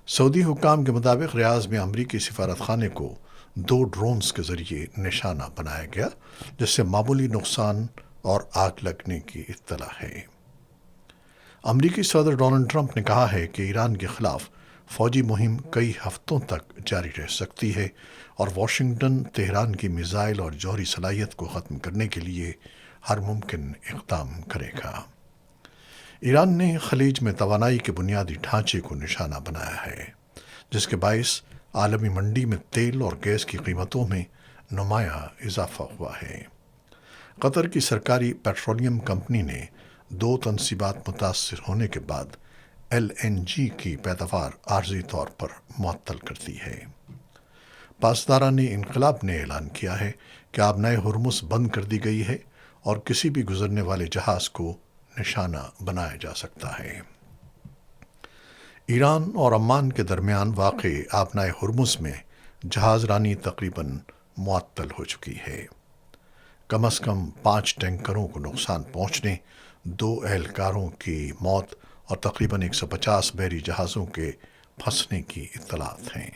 سعودی حکام کے مطابق ریاض میں امریکی سفارت خانے کو 2 ڈرونز کے ذریعے نشانہ بنایا گیا، جس سے معمولی نقصان اور آگ لگنے کی اطلاع ہے۔ امریکی صدر ڈونلڈ ٹرمپ نے کہا ہے کہ ایران کے خلاف فوجی مہم کئی ہفتوں تک جاری رہ سکتی ہے اور واشنگٹن تہران کی میزائل اور جوہری صلاحیت کو ختم کرنے کے لیے ہر ممکن اقدام کرے گا۔ ایران نے خلیج میں توانائی کے بنیادی ڈھانچے کو نشانہ بنایا ہے، جس کے باعث عالمی منڈی میں تیل اور گیس کی قیمتوں میں نمایاں اضافہ ہوا ہے۔ قطر کی سرکاری پیٹرولیم کمپنی نے 2 تنصیبات متاثر ہونے کے بعد LNG کی پیداوار عارضی طور پر معطل کر دی ہے۔ پاسداران انقلاب نے اعلان کیا ہے کہ آبنائے ہرمز بند کر دی گئی ہے اور کسی بھی گزرنے والے جہاز کو نشانہ بنایا جا سکتا ہے۔ ایران اور عمان کے درمیان واقع آبنائے ہرمز میں جہاز رانی تقریباً معطل ہو چکی ہے۔ کم از کم 5 ٹینکروں کو نقصان پہنچنے، 2 اہلکاروں کی موت اور تقریباً 150 بحری جہازوں کے پھنسنے کی اطلاعات ہیں۔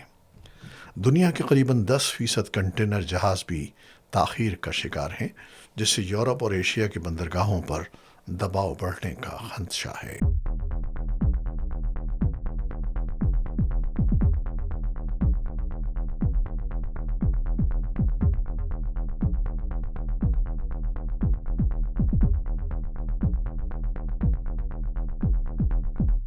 دنیا کے قریباً 10% کنٹینر جہاز بھی تاخیر کا شکار ہیں، جس سے یورپ اور ایشیا کی بندرگاہوں پر دباؤ بڑھنے کا خدشہ ہے۔